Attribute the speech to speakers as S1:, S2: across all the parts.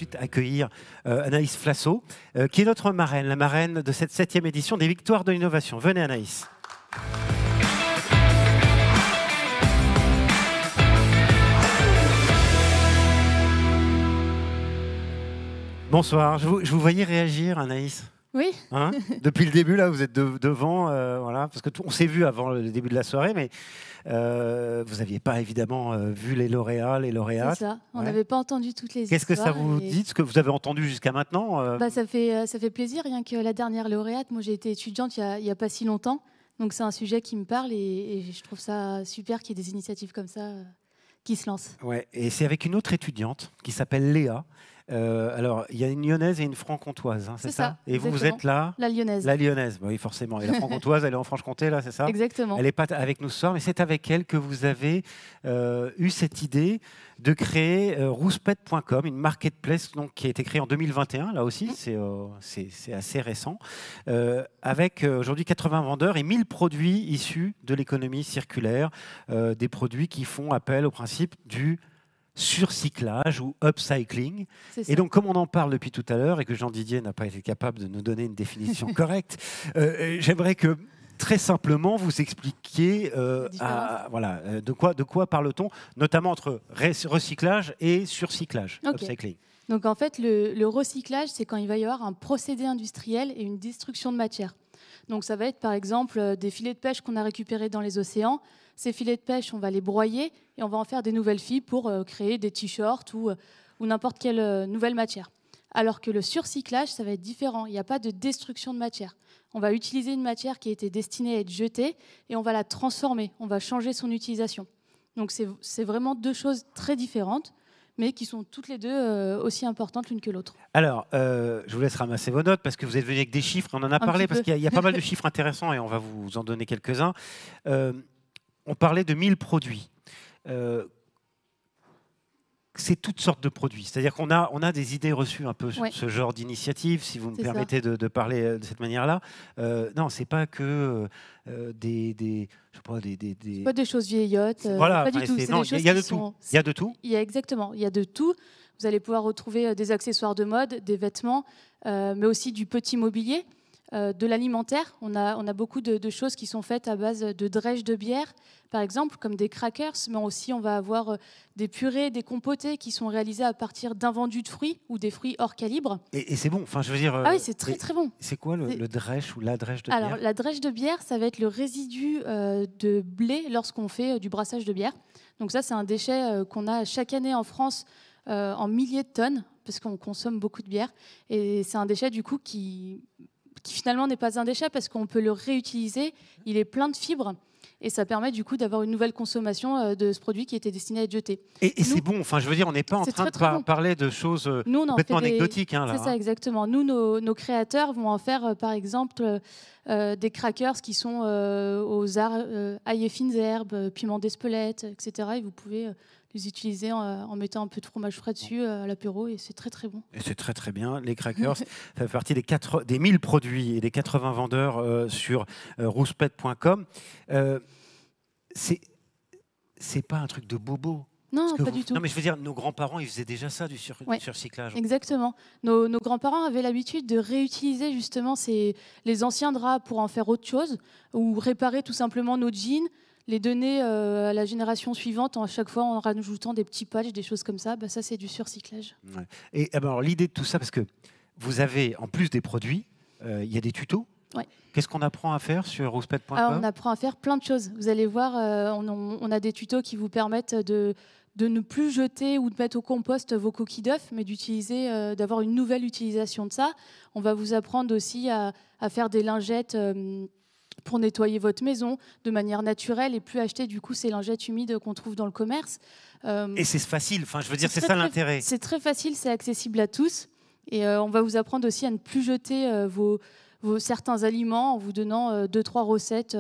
S1: suite accueillir Anaïs Flasso, qui est notre marraine, la marraine de cette 7e édition des Victoires de l'innovation. Venez Anaïs. Bonsoir, je vous voyais réagir Anaïs.
S2: Oui.
S1: Hein, depuis le début, là, vous êtes devant, voilà, parce que on s'est vu avant le début de la soirée, mais vous n'aviez pas évidemment vu les lauréats, les lauréates.
S2: C'est ça, on n'avait pas entendu toutes les histoires.
S1: Qu'est-ce que ça vous dit, ce que vous avez entendu jusqu'à maintenant
S2: ça fait plaisir, rien que la dernière lauréate. Moi, j'ai été étudiante il n'y a pas si longtemps, donc c'est un sujet qui me parle et je trouve ça super qu'il y ait des initiatives comme ça qui se lancent.
S1: Ouais, et c'est avec une autre étudiante qui s'appelle Léa. Alors, il y a une lyonnaise et une franc-comtoise, hein, c'est ça. Et vous êtes là?
S2: La lyonnaise.
S1: La lyonnaise, oui, forcément. Et la franc-comtoise, elle est en Franche-Comté, là, c'est ça?
S2: Exactement.
S1: Elle n'est pas avec nous ce soir, mais c'est avec elle que vous avez eu cette idée de créer rouspète.com, une marketplace donc, qui a été créée en 2021, là aussi, c'est assez récent, avec aujourd'hui 80 vendeurs et 1000 produits issus de l'économie circulaire, des produits qui font appel au principe du surcyclage ou upcycling. Et donc, comme on en parle depuis tout à l'heure et que Jean Didier n'a pas été capable de nous donner une définition correcte, j'aimerais que très simplement vous expliquiez de quoi parle-t-on, notamment entre recyclage et surcyclage, upcycling.
S2: Donc en fait, le recyclage, c'est quand il va y avoir un procédé industriel et une destruction de matière. Donc ça va être par exemple des filets de pêche qu'on a récupérés dans les océans. Ces filets de pêche, on va les broyer et on va en faire des nouvelles fibres pour créer des t-shirts ou n'importe quelle nouvelle matière. Alors que le surcyclage, ça va être différent. Il n'y a pas de destruction de matière. On va utiliser une matière qui était destinée à être jetée et on va la transformer. On va changer son utilisation. Donc c'est vraiment deux choses très différentes, mais qui sont toutes les deux aussi importantes l'une que l'autre.
S1: Alors, je vous laisse ramasser vos notes parce que vous êtes venu avec des chiffres. On en a parlé parce qu'il y a pas mal de chiffres intéressants et on va vous en donner quelques-uns. On parlait de 1000 produits. C'est toutes sortes de produits. C'est-à-dire qu'on a des idées reçues un peu sur ce genre d'initiative, si vous me permettez de parler de cette manière-là. Non, c'est pas que
S2: c'est pas des choses vieillottes.
S1: Voilà,
S2: pas du tout.
S1: Il y a de tout. Il y a de tout.
S2: Exactement. Il y a de tout. Vous allez pouvoir retrouver des accessoires de mode, des vêtements, mais aussi du petit mobilier. De l'alimentaire, on a beaucoup de choses qui sont faites à base de drèche de bière, par exemple, comme des crackers, mais aussi on va avoir des purées, des compotés qui sont réalisés à partir d'invendus de fruits ou des fruits hors calibre.
S1: Et c'est bon, enfin je veux dire...
S2: Ah oui, c'est très très bon.
S1: C'est quoi le drèche ou la drèche de bière?
S2: Alors la drèche de bière, ça va être le résidu de blé lorsqu'on fait du brassage de bière. Donc ça, c'est un déchet qu'on a chaque année en France en milliers de tonnes, parce qu'on consomme beaucoup de bière. Et c'est un déchet du coup qui finalement n'est pas un déchet parce qu'on peut le réutiliser. Il est plein de fibres et ça permet du coup d'avoir une nouvelle consommation de ce produit qui était destiné à être jeté.
S1: Et c'est bon, enfin je veux dire, on n'est pas en train de parler de choses complètement anecdotiques. Hein, là,
S2: c'est ça, exactement. Nous, nos créateurs vont en faire par exemple des crackers qui sont aux ail et fines herbes, piment d'Espelette, etc. Et vous pouvez les utiliser en mettant un peu de fromage frais dessus à l'apéro et c'est très très bon.
S1: Et c'est très très bien. Les crackers, ça fait partie des 1000 produits et des 80 vendeurs sur rouspète.com. C'est pas un truc de bobo.
S2: Non, pas du tout.
S1: Non, mais je veux dire, nos grands-parents, ils faisaient déjà ça, du surcyclage.
S2: Exactement. Nos grands-parents avaient l'habitude de réutiliser justement les anciens draps pour en faire autre chose ou réparer tout simplement nos jeans, les donner à la génération suivante à chaque fois en rajoutant des petits patchs, des choses comme ça. Ça, c'est du surcyclage.
S1: Ouais. Et alors, l'idée de tout ça, parce que vous avez, en plus des produits, il y a des tutos.
S2: Ouais.
S1: Qu'est-ce qu'on apprend à faire sur rouspète.com?
S2: On apprend à faire plein de choses. Vous allez voir, on a des tutos qui vous permettent de ne plus jeter ou de mettre au compost vos coquilles d'œufs, mais d'utiliser, d'avoir une nouvelle utilisation de ça. On va vous apprendre aussi à faire des lingettes pour nettoyer votre maison de manière naturelle et plus acheter du coup ces lingettes humides qu'on trouve dans le commerce.
S1: Et c'est facile, enfin, je veux dire, c'est ça l'intérêt.
S2: C'est très facile, c'est accessible à tous. Et on va vous apprendre aussi à ne plus jeter certains aliments en vous donnant 2-3 recettes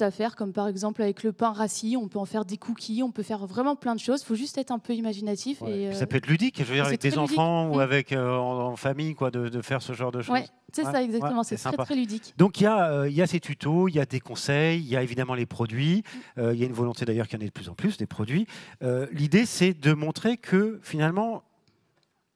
S2: à faire, comme par exemple avec le pain rassis, on peut en faire des cookies, on peut faire vraiment plein de choses. Il faut juste être un peu imaginatif.
S1: Ouais. Et ça peut être ludique, je veux dire, avec des enfants ou avec en famille, quoi, de faire ce genre de choses.
S2: Ouais, c'est ça, exactement. C'est très, très ludique.
S1: Donc il y a ces tutos, il y a des conseils, il y a évidemment les produits. Il y a une volonté d'ailleurs qu'il y en ait de plus en plus, des produits. L'idée, c'est de montrer que finalement,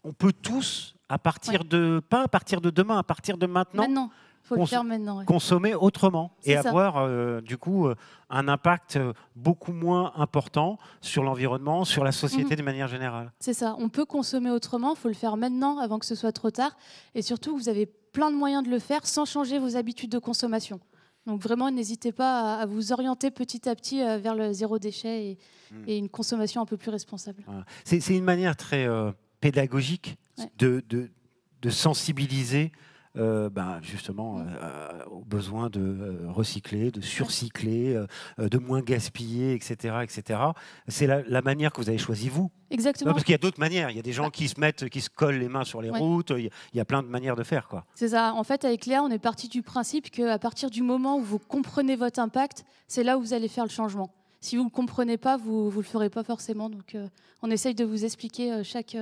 S1: on peut tous, à partir pas à partir de demain, à partir de maintenant,
S2: il faut le faire maintenant.
S1: Consommer autrement et
S2: ça.
S1: avoir du coup un impact beaucoup moins important sur l'environnement, sur la société de manière générale.
S2: C'est ça, on peut consommer autrement, il faut le faire maintenant avant que ce soit trop tard. Et surtout, vous avez plein de moyens de le faire sans changer vos habitudes de consommation. Donc vraiment, n'hésitez pas à vous orienter petit à petit vers le zéro déchet et une consommation un peu plus responsable.
S1: Voilà. C'est une manière très pédagogique de sensibiliser justement aux besoins de recycler, de surcycler, de moins gaspiller, etc. etc. C'est la manière que vous avez choisie, vous.
S2: Exactement.
S1: Parce qu'il y a d'autres manières. Il y a des gens qui se collent les mains sur les routes. Il y a plein de manières de faire, quoi.
S2: C'est ça. En fait, avec Léa, on est parti du principe qu'à partir du moment où vous comprenez votre impact, c'est là où vous allez faire le changement. Si vous ne le comprenez pas, vous ne le ferez pas forcément. Donc, on essaye de vous expliquer chaque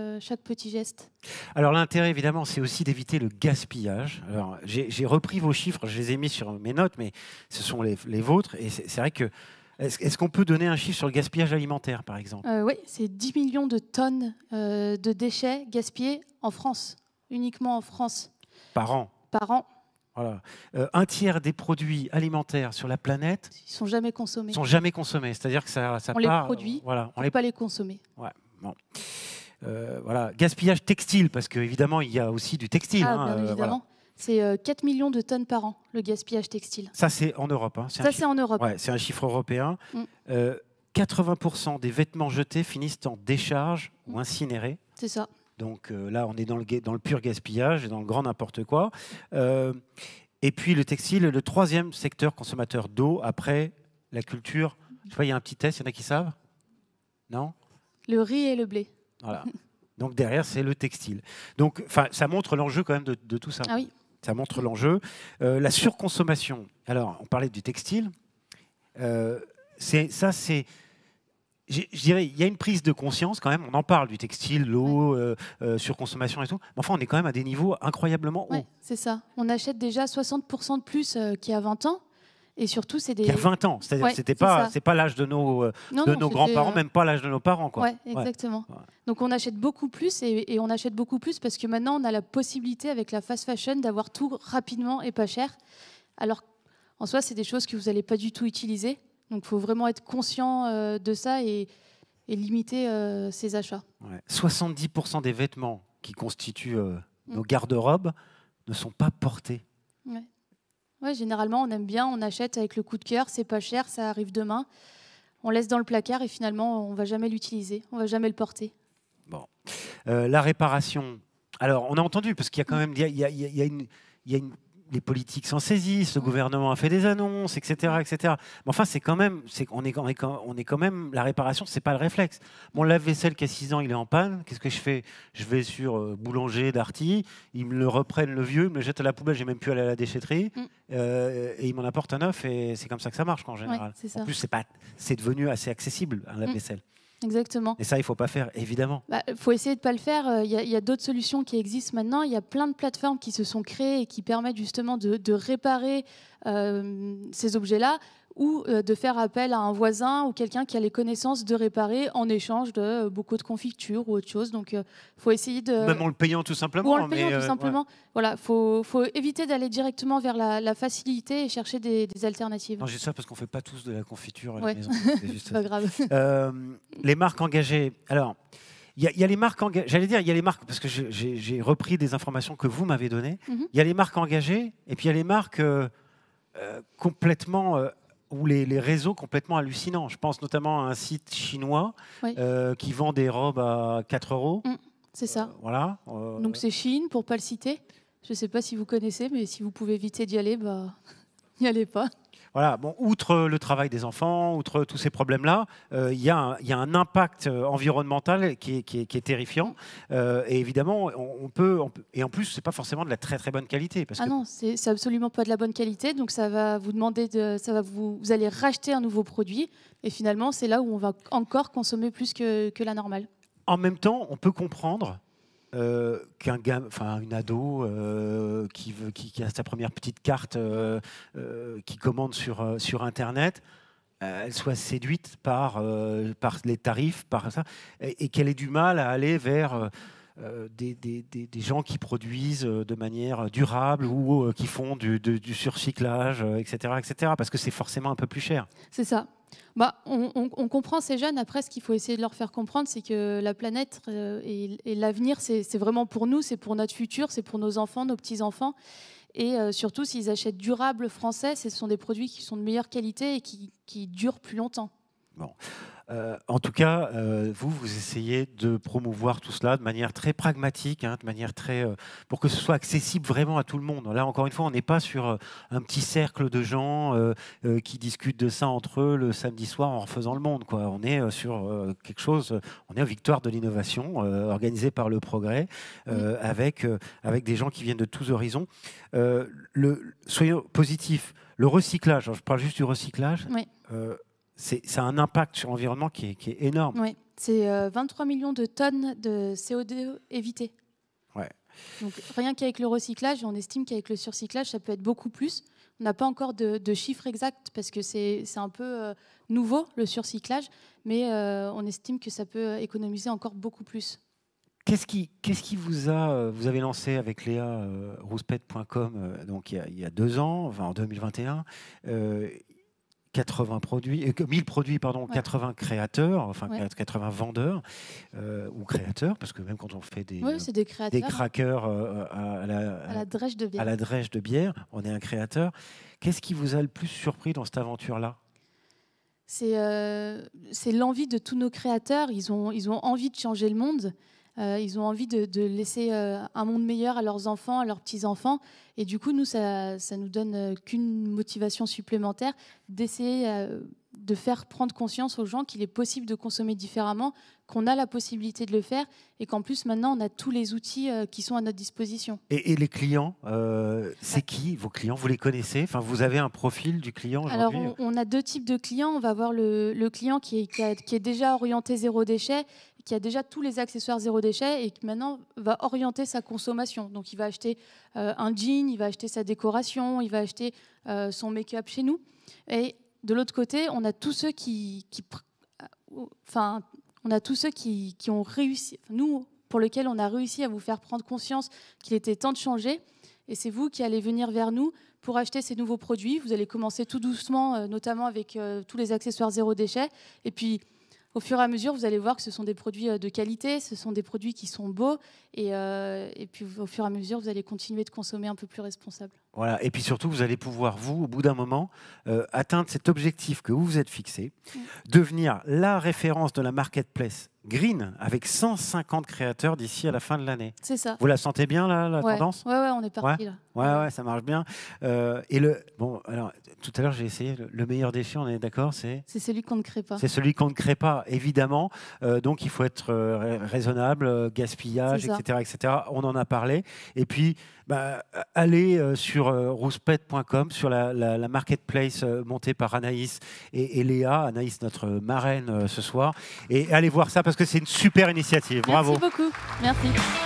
S2: petit geste.
S1: Alors, l'intérêt, évidemment, c'est aussi d'éviter le gaspillage. Alors, j'ai repris vos chiffres, je les ai mis sur mes notes, mais ce sont les vôtres. Et c'est vrai que... Est-ce qu'on peut donner un chiffre sur le gaspillage alimentaire, par exemple?
S2: Oui, c'est 10 millions de tonnes de déchets gaspillés en France, uniquement en France.
S1: Par an?
S2: Par an.
S1: Voilà. Un tiers des produits alimentaires sur la planète
S2: ils sont jamais consommés.
S1: Sont jamais consommés. C'est-à-dire que ça
S2: on
S1: part,
S2: les produit,
S1: voilà,
S2: on ne peut pas les consommer.
S1: Ouais, bon. Voilà. Gaspillage textile, parce qu'évidemment, il y a aussi du textile.
S2: Bien évidemment. Voilà. C'est 4 millions de tonnes par an, le gaspillage textile.
S1: Ça, c'est en Europe. Hein.
S2: Ça, c'est en Europe.
S1: Ouais, c'est un chiffre européen. 80% des vêtements jetés finissent en décharge ou incinérés.
S2: C'est ça. Donc
S1: là, on est dans le pur gaspillage et dans le grand n'importe quoi. Et puis le textile est le troisième secteur consommateur d'eau après la culture. Je sais pas, il y a un petit test, il y en a qui savent? Non?
S2: Le riz et le blé.
S1: Voilà. Donc derrière, c'est le textile. Donc ça montre l'enjeu quand même de tout ça.
S2: Ah oui.
S1: Ça montre l'enjeu. La surconsommation. Alors, on parlait du textile. Je dirais, il y a une prise de conscience quand même. On en parle du textile, l'eau, surconsommation et tout. Mais enfin, on est quand même à des niveaux incroyablement hauts.
S2: Oui, c'est ça. On achète déjà 60% de plus qu'il y a 20 ans. Et surtout, c'est des...
S1: Il y a 20 ans. C'est-à-dire que c'est pas l'âge de nos grands-parents, même pas l'âge de nos parents.
S2: Oui, exactement. Ouais. Donc, on achète beaucoup plus et on achète beaucoup plus parce que maintenant, on a la possibilité avec la fast fashion d'avoir tout rapidement et pas cher. Alors, en soi, c'est des choses que vous n'allez pas du tout utiliser. Donc, il faut vraiment être conscient de ça et limiter ses achats.
S1: Ouais. 70% des vêtements qui constituent nos garde-robes ne sont pas portés.
S2: Ouais. Ouais, généralement, on aime bien, on achète avec le coup de cœur, c'est pas cher, ça arrive demain. On laisse dans le placard et finalement, on ne va jamais l'utiliser, on ne va jamais le porter.
S1: Bon. La réparation. Alors, on a entendu, parce qu'il y a quand même... les politiques s'en saisissent, le gouvernement a fait des annonces, etc. etc. Mais enfin, on est quand même... La réparation, c'est pas le réflexe. Mon lave-vaisselle qui a 6 ans, il est en panne. Qu'est-ce que je fais? Je vais sur Boulanger, Darty, ils me le reprennent, le vieux, ils me le jettent à la poubelle, j'ai même pu aller à la déchetterie, et ils m'en apportent un neuf, et c'est comme ça que ça marche en général.
S2: Ouais,
S1: en plus, c'est devenu assez accessible, un lave-vaisselle.
S2: Exactement.
S1: Et ça, il ne faut pas faire, évidemment.
S2: Il faut essayer de ne pas le faire. Il y a d'autres solutions qui existent maintenant. Il y a plein de plateformes qui se sont créées et qui permettent justement de réparer ces objets-là ou de faire appel à un voisin ou quelqu'un qui a les connaissances de réparer en échange de beaucoup de confitures ou autre chose. Donc, il faut essayer de...
S1: Même en le payant tout simplement.
S2: Ou en le payant tout simplement. Ouais. Voilà, faut éviter d'aller directement vers la facilité et chercher des alternatives.
S1: Non, j'ai ça parce qu'on ne fait pas tous de la confiture à
S2: la
S1: maison.
S2: C'est pas grave.
S1: Les marques engagées. Alors, il y a les marques engagées. J'allais dire, il y a les marques, parce que j'ai repris des informations que vous m'avez données. Il y a les marques engagées et puis il y a les marques complètement... ou les réseaux complètement hallucinants. Je pense notamment à un site chinois qui vend des robes à 4 €.
S2: C'est ça.
S1: Voilà.
S2: Donc c'est Shein, pour ne pas le citer. Je ne sais pas si vous connaissez, mais si vous pouvez éviter d'y aller, n'y allez pas.
S1: Voilà. Bon, outre le travail des enfants, outre tous ces problèmes-là, il y a un impact environnemental qui est terrifiant. Et évidemment, on peut, et en plus, c'est pas forcément de la très très bonne qualité. Parce que...
S2: non, c'est absolument pas de la bonne qualité. Donc ça va vous demander vous allez racheter un nouveau produit. Et finalement, c'est là où on va encore consommer plus que la normale.
S1: En même temps, on peut comprendre une ado qui a sa première petite carte, qui commande sur Internet, elle soit séduite par les tarifs, par ça, et qu'elle ait du mal à aller vers des gens qui produisent de manière durable ou qui font du surcyclage, etc., etc. Parce que c'est forcément un peu plus cher.
S2: C'est ça. Bah, on comprend ces jeunes. Après, ce qu'il faut essayer de leur faire comprendre, c'est que la planète et l'avenir, c'est vraiment pour nous, c'est pour notre futur, c'est pour nos enfants, nos petits-enfants. Et surtout, s'ils achètent durable français, ce sont des produits qui sont de meilleure qualité et qui durent plus longtemps.
S1: Bon. En tout cas, vous essayez de promouvoir tout cela de manière très pragmatique, hein, de manière très pour que ce soit accessible vraiment à tout le monde. Là, encore une fois, on n'est pas sur un petit cercle de gens qui discutent de ça entre eux le samedi soir en refaisant le monde, quoi. On est sur quelque chose. On est aux Victoires de l'innovation, organisée par le Progrès, avec des gens qui viennent de tous horizons. Soyons positifs. Le recyclage. Je parle juste du recyclage.
S2: Oui.
S1: Ça a un impact sur l'environnement qui est énorme.
S2: Oui, c'est 23 millions de tonnes de CO2 évitées.
S1: Ouais.
S2: Donc, rien qu'avec le recyclage, on estime qu'avec le surcyclage, ça peut être beaucoup plus. On n'a pas encore de chiffres exacts parce que c'est un peu nouveau, le surcyclage, mais on estime que ça peut économiser encore beaucoup plus.
S1: Qu'est-ce qui vous a... Vous avez lancé avec Léa rouspette.com donc il y a 2 ans, enfin, en 2021. 1000 produits, pardon, ouais. 80 créateurs, enfin ouais. 80 vendeurs ou créateurs, parce que même quand on fait des crackers à la drèche de bière, on est un créateur. Qu'est-ce qui vous a le plus surpris dans cette aventure-là ?
S2: C'est l'envie de tous nos créateurs. Ils ont envie de changer le monde. Ils ont envie de laisser un monde meilleur à leurs enfants, à leurs petits-enfants. Et du coup, nous, ça nous donne qu'une motivation supplémentaire d'essayer de faire prendre conscience aux gens qu'il est possible de consommer différemment, qu'on a la possibilité de le faire et qu'en plus, maintenant, on a tous les outils qui sont à notre disposition.
S1: Et les clients, c'est qui vos clients ? Vous les connaissez ? Enfin, vous avez un profil du client aujourd'hui ?
S2: Alors, on a 2 types de clients. On va avoir le client qui est déjà orienté zéro déchet, qui a déjà tous les accessoires zéro déchet et qui maintenant va orienter sa consommation. Donc, il va acheter un jean, il va acheter sa décoration, il va acheter son make-up chez nous. Et de l'autre côté, on a tous ceux qui ont réussi, nous, pour lesquels on a réussi à vous faire prendre conscience qu'il était temps de changer. Et c'est vous qui allez venir vers nous pour acheter ces nouveaux produits. Vous allez commencer tout doucement, notamment avec tous les accessoires zéro déchet. Et puis, au fur et à mesure, vous allez voir que ce sont des produits de qualité, ce sont des produits qui sont beaux. Et puis, au fur et à mesure, vous allez continuer de consommer un peu plus responsable.
S1: Voilà. Et puis surtout, vous allez pouvoir, vous, au bout d'un moment, atteindre cet objectif que vous vous êtes fixé, devenir la référence de la marketplace green avec 150 créateurs d'ici à la fin de l'année.
S2: C'est ça.
S1: Vous la sentez bien, là, la tendance ?
S2: Ouais, on est parti là.
S1: Ouais, ça marche bien. Bon, alors, tout à l'heure, j'ai essayé. Le meilleur déchet, on est d'accord, c'est
S2: celui qu'on ne crée pas.
S1: C'est celui qu'on ne crée pas, évidemment. Donc, il faut être raisonnable, gaspillage, etc. On en a parlé. Et puis, allez sur rouspette.com, sur la marketplace montée par Anaïs et Léa. Anaïs, notre marraine ce soir. Et allez voir ça parce que c'est une super initiative. Bravo.
S2: Merci beaucoup. Merci.